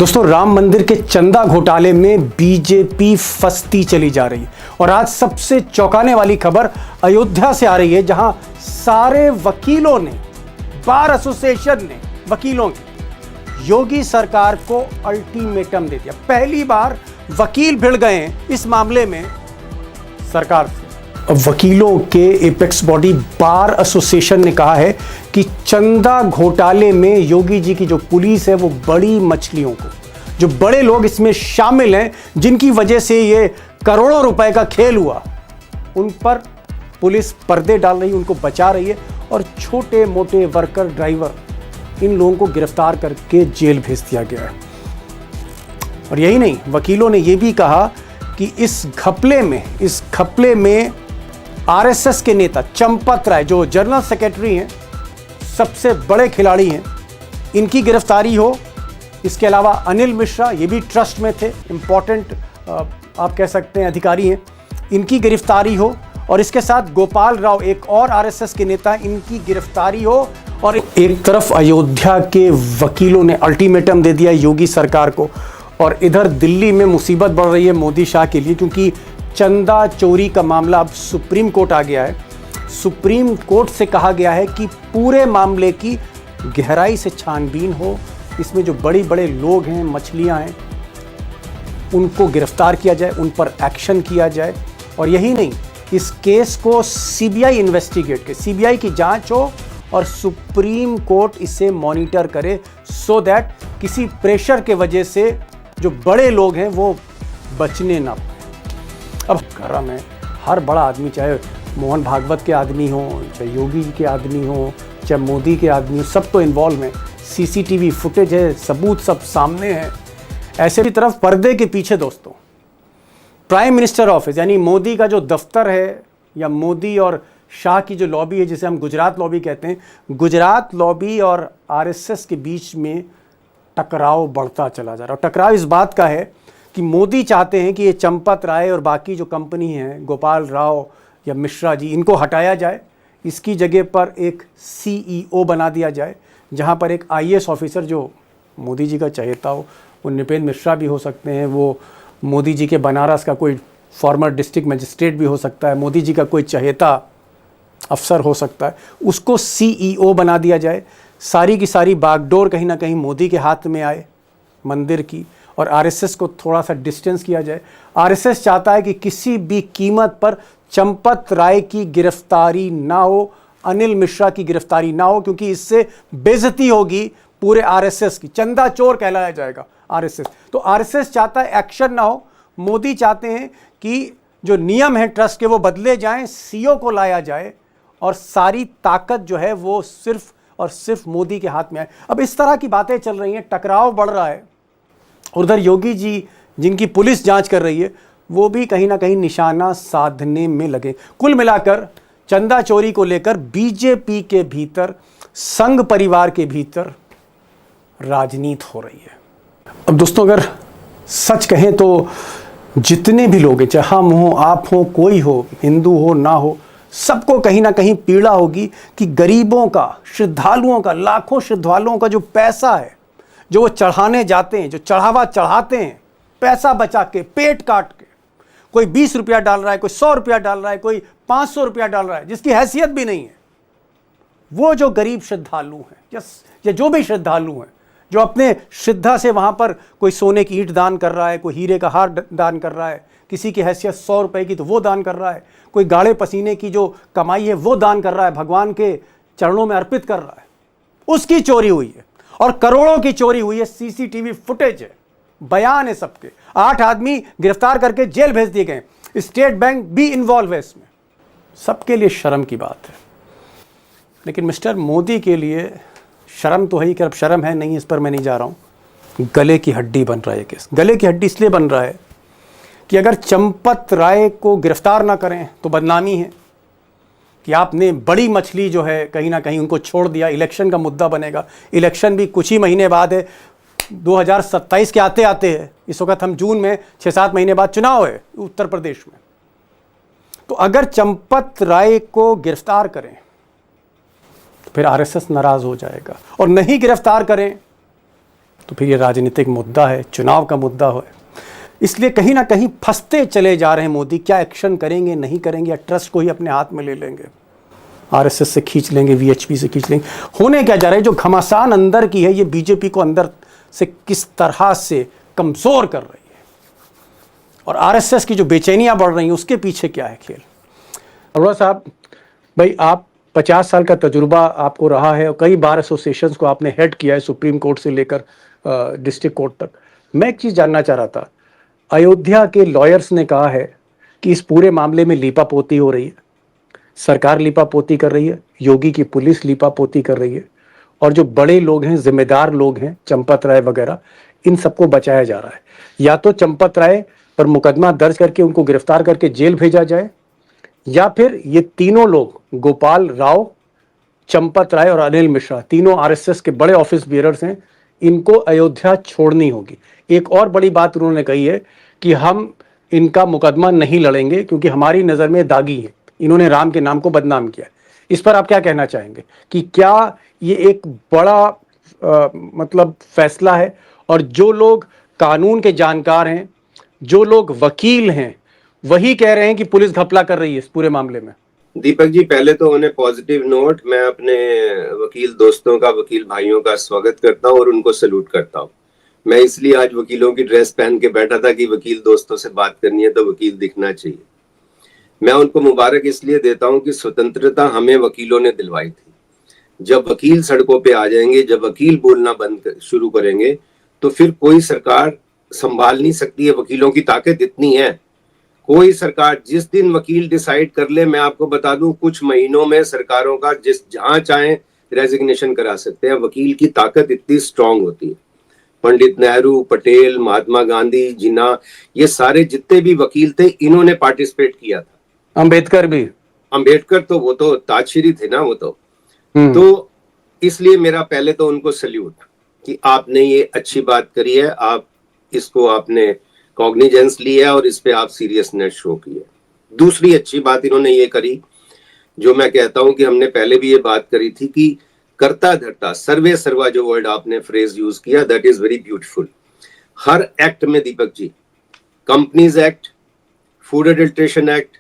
दोस्तों, राम मंदिर के चंदा घोटाले में बीजेपी फंसती चली जा रही है और आज सबसे चौंकाने वाली खबर अयोध्या से आ रही है, जहां सारे वकीलों ने, बार एसोसिएशन ने वकीलों की योगी सरकार को अल्टीमेटम दे दिया। पहली बार वकील भिड़ गए हैं इस मामले में सरकार से। वकीलों के एपेक्स बॉडी बार एसोसिएशन ने कहा है कि चंदा घोटाले में योगी जी की जो पुलिस है वो बड़ी मछलियों को, जो बड़े लोग इसमें शामिल हैं, जिनकी वजह से ये करोड़ों रुपए का खेल हुआ, उन पर पुलिस पर्दे डाल रही है, उनको बचा रही है और छोटे मोटे वर्कर, ड्राइवर, इन लोगों को गिरफ्तार करके जेल भेज दिया गया है। और यही नहीं, वकीलों ने यह भी कहा कि इस घपले में आरएसएस के नेता चंपत राय, जो जनरल सेक्रेटरी हैं, सबसे बड़े खिलाड़ी हैं, इनकी गिरफ्तारी हो। इसके अलावा अनिल मिश्रा, ये भी ट्रस्ट में थे, इंपॉर्टेंट आप कह सकते हैं अधिकारी हैं, इनकी गिरफ्तारी हो। और इसके साथ गोपाल राव, एक और आरएसएस के नेता, इनकी गिरफ्तारी हो। और एक तरफ अयोध्या के वकीलों ने अल्टीमेटम दे दिया योगी सरकार को, और इधर दिल्ली में मुसीबत बढ़ रही है मोदी शाह के लिए, क्योंकि चंदा चोरी का मामला अब सुप्रीम कोर्ट आ गया है। सुप्रीम कोर्ट से कहा गया है कि पूरे मामले की गहराई से छानबीन हो, इसमें जो बड़े बड़े लोग हैं, मछलियां हैं, उनको गिरफ्तार किया जाए, उन पर एक्शन किया जाए। और यही नहीं, इस केस को सीबीआई इन्वेस्टिगेट करे, सीबीआई की जांच हो और सुप्रीम कोर्ट इसे मॉनिटर करे, सो दैट किसी प्रेशर के वजह से जो बड़े लोग हैं वो बचने ना पाए। अब गरम है, हर बड़ा आदमी, चाहे मोहन भागवत के आदमी हो, चाहे योगी जी के आदमी हो, चाहे मोदी के आदमी हो, सब तो इन्वॉल्व हैं। सीसीटीवी फुटेज है, सबूत सब सामने है। ऐसे की तरफ पर्दे के पीछे दोस्तों प्राइम मिनिस्टर ऑफिस, यानी मोदी का जो दफ्तर है, या मोदी और शाह की जो लॉबी है, जिसे हम गुजरात लॉबी कहते हैं, गुजरात लॉबी और आरएसएस के बीच में टकराव बढ़ता चला जा रहा है। टकराव इस बात का है कि मोदी चाहते हैं कि ये चंपत राय और बाकी जो कंपनी है, गोपाल राव या मिश्रा जी, इनको हटाया जाए। इसकी जगह पर एक सीईओ बना दिया जाए, जहां पर एक आईएएस ऑफिसर जो मोदी जी का चहेता हो, वो नृपेंद्र मिश्रा भी हो सकते हैं, वो मोदी जी के बनारस का कोई फॉर्मर डिस्ट्रिक्ट मजिस्ट्रेट भी हो सकता है, मोदी जी का कोई चहेता अफसर हो सकता है, उसको सीईओ बना दिया जाए। सारी की सारी बागडोर कहीं ना कहीं मोदी के हाथ में आए मंदिर की, और आरएसएस को थोड़ा सा डिस्टेंस किया जाए। आरएसएस चाहता है कि किसी भी कीमत पर चंपत राय की गिरफ्तारी ना हो, अनिल मिश्रा की गिरफ्तारी ना हो, क्योंकि इससे बेइज्जती होगी पूरे आरएसएस की, चंदा चोर कहलाया जाएगा आरएसएस। तो आरएसएस चाहता है एक्शन ना हो, मोदी चाहते हैं कि जो नियम है ट्रस्ट के वो बदले जाएं, सीईओ को लाया जाए और सारी ताकत जो है वो सिर्फ और सिर्फ मोदी के हाथ में आए। अब इस तरह की बातें चल रही हैं, टकराव बढ़ रहा है। उधर योगी जी, जिनकी पुलिस जांच कर रही है, वो भी कहीं ना कहीं निशाना साधने में लगे। कुल मिलाकर चंदा चोरी को लेकर बीजेपी के भीतर, संघ परिवार के भीतर राजनीति हो रही है। अब दोस्तों, अगर सच कहें तो जितने भी लोग हैं, चाहे हम हो, आप हो, कोई हो, हिंदू हो ना हो, सबको कहीं ना कहीं पीड़ा होगी कि गरीबों का, श्रद्धालुओं का, लाखों श्रद्धालुओं का जो पैसा है, जो वो चढ़ाने जाते हैं, जो चढ़ावा चढ़ाते हैं, पैसा बचा के, पेट काट के, कोई 20 रुपया डाल रहा है, कोई 100 रुपया डाल रहा है, कोई 500 रुपया डाल रहा है, जिसकी हैसियत भी नहीं है, वो जो गरीब श्रद्धालु हैं, या जो भी श्रद्धालु हैं, जो अपने श्रद्धा से वहां पर कोई सोने की ईंट दान कर रहा है, कोई हीरे का हार दान कर रहा है, किसी की हैसियत 100 रुपए की तो वो दान कर रहा है, कोई गाढ़े पसीने की जो कमाई है वो दान कर रहा है, भगवान के चरणों में अर्पित कर रहा है, उसकी चोरी हुई है और करोड़ों की चोरी हुई है। सीसीटीवी फुटेज है, बयान है सबके। 8 आदमी गिरफ्तार करके जेल भेज दिए गए, स्टेट बैंक भी इन्वॉल्व है इसमें। सबके लिए शर्म की बात है, लेकिन मिस्टर मोदी के लिए शर्म तो है ही, कि अब शर्म है नहीं, इस पर मैं नहीं जा रहा हूं। गले की हड्डी बन रहा है केस। गले की हड्डी इसलिए बन रहा है कि अगर चंपत राय को गिरफ्तार ना करें तो बदनामी है कि आपने बड़ी मछली जो है कहीं ना कहीं उनको छोड़ दिया। इलेक्शन का मुद्दा बनेगा। इलेक्शन भी कुछ ही महीने बाद है, 2027 के आते आते है। इस वक्त हम जून में, 6-7 महीने बाद चुनाव है उत्तर प्रदेश में। तो अगर चंपत राय को गिरफ्तार करें तो फिर आरएसएस नाराज हो जाएगा, और नहीं गिरफ्तार करें तो फिर ये राजनीतिक मुद्दा है, चुनाव का मुद्दा है। इसलिए कहीं ना कहीं फंसते चले जा रहे हैं मोदी। क्या एक्शन करेंगे, नहीं करेंगे, या ट्रस्ट को ही अपने हाथ में ले लेंगे, आरएसएस से खींच लेंगे, वीएचपी से खींच लेंगे। होने क्या जा रहा है, जो घमासान अंदर की है, ये बीजेपी को अंदर से किस तरह से कमजोर कर रही है, और आरएसएस की जो बेचैनियां बढ़ रही हैं, उसके पीछे क्या है खेल। अरोड़ा साहब, भाई आप 50 साल का तजुर्बा आपको रहा है और कई बार एसोसिएशंस को आपने हेड किया है, सुप्रीम कोर्ट से लेकर डिस्ट्रिक्ट कोर्ट तक। मैं एक चीज़ जानना चाह रहा था, अयोध्या के लॉयर्स ने कहा है कि इस पूरे मामले में लीपापोती हो रही है, सरकार लीपापोती कर रही है, योगी की पुलिस लीपापोती कर रही है, और जो बड़े लोग हैं, जिम्मेदार लोग हैं, चंपत राय वगैरह, इन सबको बचाया जा रहा है। या तो चंपत राय पर मुकदमा दर्ज करके उनको गिरफ्तार करके जेल भेजा जाए, या फिर ये तीनों लोग, गोपाल राव, चंपत राय और अनिल मिश्रा, तीनों आरएसएस के बड़े ऑफिस बियरर्स हैं, इनको अयोध्या छोड़नी होगी। एक और बड़ी बात उन्होंने कही है कि हम इनका मुकदमा नहीं लड़ेंगे क्योंकि हमारी नज़र में दागी है, इन्होंने राम के नाम को बदनाम किया। इस पर आप क्या कहना चाहेंगे कि क्या ये एक बड़ा मतलब फैसला है, और जो लोग कानून के जानकार हैं, जो लोग वकील हैं, वही कह रहे हैं कि पुलिस घपला कर रही है इस पूरे मामले में? दीपक जी, पहले तो उन्हें पॉजिटिव नोट, मैं अपने वकील दोस्तों का, वकील भाइयों का स्वागत करता हूं और उनको सैल्यूट करता हूं। मैं इसलिए आज वकीलों की ड्रेस पहन के बैठा था कि वकील दोस्तों से बात करनी है तो वकील दिखना चाहिए। मैं उनको मुबारक इसलिए देता हूं कि स्वतंत्रता हमें वकीलों ने दिलवाई थी। जब वकील सड़कों पे आ जाएंगे, जब वकील बोलना शुरू करेंगे, तो फिर कोई सरकार संभाल नहीं सकती है। वकीलों की ताकत इतनी है, कोई सरकार जिस दिन वकील डिसाइड कर ले, मैं आपको बता दूं, कुछ महीनों में सरकारों का जहां चाहे रेजिग्नेशन करा सकते हैं। वकील की ताकत इतनी स्ट्रांग होती है। पंडित नेहरू, पटेल, महात्मा गांधी, जिन्ना, ये सारे जितने भी वकील थे, इन्होंने पार्टिसिपेट किया था। अंबेडकर भी, अंबेडकर तो वो तो ताजशीरी थे ना, वो तो इसलिए मेरा पहले तो उनको सल्यूट कि आपने ये अच्छी बात करी है, आप इसको आपने कॉग्निजेंस लिया है और इस पे आप सीरियसनेस शो की है। दूसरी अच्छी बात इन्होंने ये करी, जो मैं कहता हूं कि हमने पहले भी ये बात करी थी, कि करता धरता सर्वे सर्वा, जो वर्ड आपने फ्रेज यूज किया, दैट इज वेरी ब्यूटीफुल। हर एक्ट में Deepak ji, companies act, food adulteration act,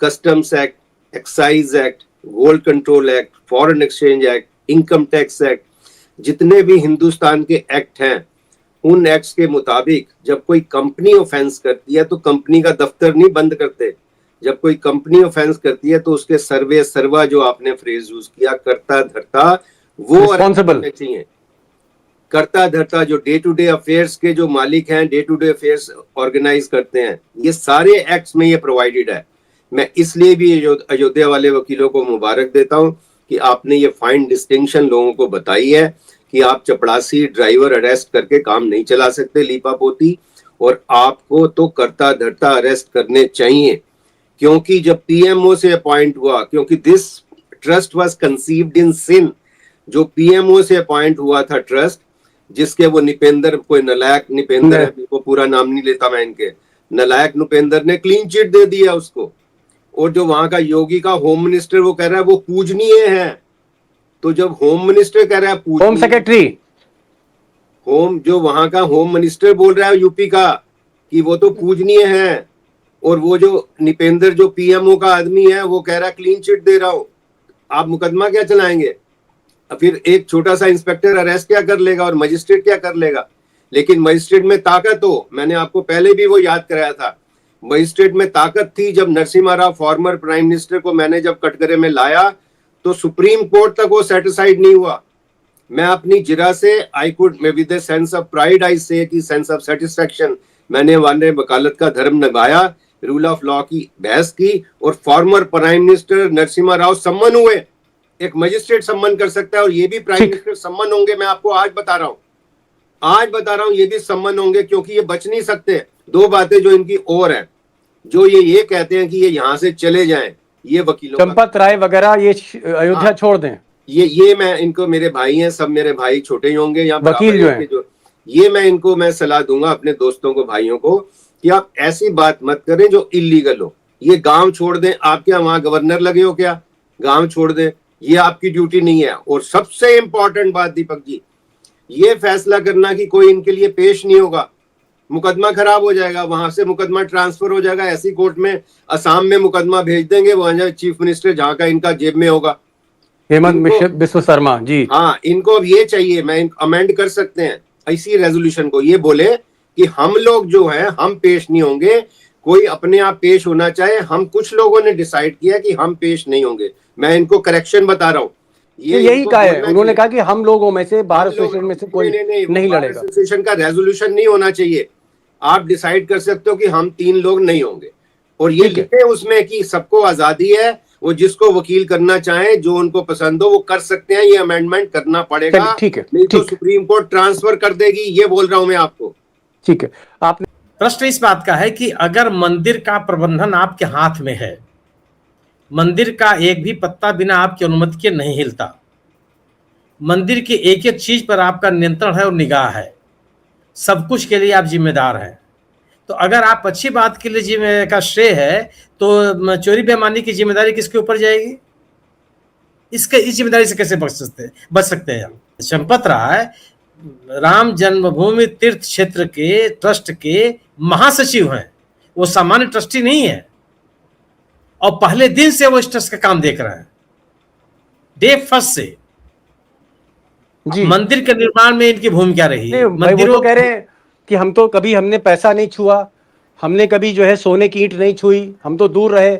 customs act, excise act, gold control act, foreign exchange act, income tax act, जितने भी हिंदुस्तान के एक्ट हैं, उन एक्ट्स के मुताबिक जब कोई कंपनी ऑफेंस करती है तो कंपनी का दफ्तर नहीं बंद करते। जब कोई कंपनी ऑफेंस करती है तो उसके सर्वे सर्वा, जो आपने फ्रेज यूज किया, करता धरता, वो रिस्पांसिबल चाहिए। करता धरता जो डे टू डे अफेयर्स के जो मालिक हैं, day to day affairs organise करते हैं, ये सारे एक्ट्स में ये प्रोवाइडेड है। मैं इसलिए भी अयोध्या वाले वकीलों को मुबारक देता हूं कि आपने ये फाइन डिस्टिंक्शन लोगों को बताई है कि आप चपड़ासी ड्राइवर अरेस्ट करके काम नहीं चला सकते, लीपापोती, और आपको तो करता धरता अरेस्ट करने चाहिए। क्योंकि जब पीएमओ से अपॉइंट हुआ, क्योंकि दिस ट्रस्ट वाज कंसीव्ड इन सिन, जो पीएमओ से अपॉइंट हुआ था ट्रस्ट, जिसके वो निपेंद्र, कोई नलायक निपेंद्र है, वो पूरा नाम नहीं लेता मैं इनके, नलायक निपेंद्र ने क्लीन चिट दे दिया उसको। और जो वहां का योगी का होम मिनिस्टर, वो कह रहा है वो पूजनीय है। तो जब होम मिनिस्टर कह रहा है, होम सेक्रेटरी, जो वहां का होम मिनिस्टर बोल रहा है यूपी का कि वो तो पूजनीय है, और वो जो निपेंद्र, जो पीएमओ का आदमी है, वो कह रहा है क्लीन चिट दे रहा हूं, आप मुकदमा क्या चलाएंगे? फिर एक छोटा सा इंस्पेक्टर अरेस्ट क्या कर लेगा और मजिस्ट्रेट क्या कर लेगा? लेकिन मजिस्ट्रेट में ताकत हो, मैंने आपको पहले भी वो याद कराया था, मजिस्ट्रेट में ताकत थी। जब Narasimha Rao, former prime minister, को मैंने जब कटघरे में लाया तो सुप्रीम कोर्ट तक वो सेटिस्फाइड नहीं हुआ। मैं अपनी जिरा से, I could with a sense of pride आई से, कि सेंस ऑफ सेटिस्फेक्शन, मैंने वाले वकालत का धर्म निभाया, रूल ऑफ लॉ की बहस की, और former prime minister Narasimha Rao सम्मन हुए। एक मजिस्ट्रेट सम्मन कर सकता है, और ये भी प्राइम मिनिस्टर सम्मन होंगे। मैं आपको आज बता रहा हूं, ये भी सम्मन होंगे, क्योंकि ये बच नहीं सकते। दो बातें जो इनकी और है, जो ये कहते हैं कि ये यहां से चले जाएं, ये वकीलों, चंपत राय वगैरह, ये अयोध्या छोड़ दें, ये मैं इनको, मेरे भाई हैं, सब मेरे भाई छोटे ही होंगे या वकील जो है, ये मैं इनको मैं सलाह दूंगा अपने दोस्तों को, भाइयों को, कि आप ऐसी बात मत करें जो इलीगल हो। ये गांव छोड़ दें, आप क्या वहां गवर्नर लगे हो क्या? गांव छोड़ दें, ये आपकी ड्यूटी नहीं है। और सबसे इंपॉर्टेंट बात दीपक जी, ये फैसला करना कि कोई इनके लिए पेश नहीं होगा, मुकदमा खराब हो जाएगा, वहां से मुकदमा ट्रांसफर हो जाएगा, ऐसी कोर्ट में असम में मुकदमा भेज देंगे, वहां चीफ मिनिस्टर जहां का इनका जेब में होगा, हेमंत बिस्व शर्मा जी। हाँ, इनको अब ये चाहिए, मैं अमेंड कर सकते हैं इसी रेजोल्यूशन को, ये बोले कि हम लोग जो है हम पेश नहीं होंगे, कोई अपने आप पेश होना चाहे, हम कुछ लोगों ने डिसाइड किया कि हम पेश नहीं होंगे। मैं इनको करेक्शन बता रहा हूँ, ये यही कहा है उन्होंने, कहा कि हम लोगों में से बार एसोसिएशन में से कोई नहीं लड़ेगा। एसोसिएशन का रेजोल्यूशन नहीं होना चाहिए, आप डिसाइड कर सकते हो कि हम 3 लोग नहीं होंगे, और ये लिखे उसमें कि सबको आजादी है, वो जिसको वकील करना चाहे, जो उनको पसंद हो वो कर सकते हैं, ये अमेंडमेंट करना पड़ेगा, ठीक है, नहीं तो सुप्रीम कोर्ट ट्रांसफर कर देगी, ये बोल रहा हूं मैं आपको। ठीक है। आपने प्रश्न इस बात का है कि अगर मंदिर का प्रबंधन आपके हाथ में है, मंदिर का एक भी पत्ता बिना आपकी अनुमति के नहीं हिलता, मंदिर की एक एक चीज पर आपका नियंत्रण है और निगाह है, सब कुछ के लिए आप जिम्मेदार हैं, तो अगर आप अच्छी बात के लिए का श्रेय है तो चोरी बेईमानी की जिम्मेदारी किसके ऊपर जाएगी? इस जिम्मेदारी से कैसे बच सकते हैं? चंपत राय राम जन्मभूमि तीर्थ क्षेत्र के ट्रस्ट के महासचिव हैं, वो सामान्य ट्रस्टी नहीं है, और पहले दिन से वो इस ट्रस्ट का काम देख रहे हैं, डे फर्स्ट से जी। मंदिर के निर्माण में इनकी भूमिका रही है। मंदिरों तो कह रहे हैं कि हम तो कभी हमने पैसा नहीं छुआ, हमने कभी जो है सोने की ईंट नहीं छुई, हम तो दूर रहे।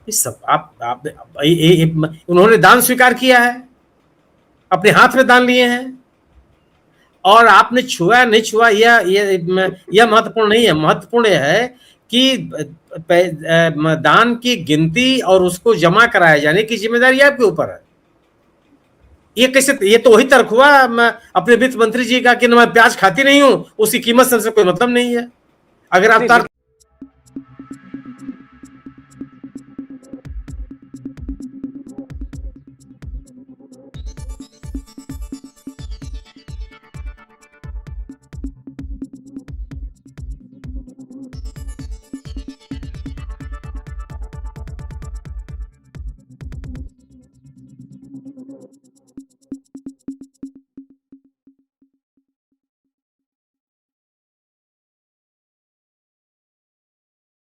इस सब आप उन्होंने दान स्वीकार किया है, अपने हाथ में दान लिए हैं, और आपने छुआ नहीं छुआ यह महत्वपूर्ण नहीं है। महत्वपूर्ण यह है कि दान की गिनती और उसको जमा कराए जाने की जिम्मेदारी आपके ऊपर है। ये कैसे? ये तो वही तर्क हुआ मैं अपने वित्त मंत्री जी का कि मैं प्याज खाती नहीं हूं, उसकी कीमत से कोई मतलब नहीं है। अगर आप तर्क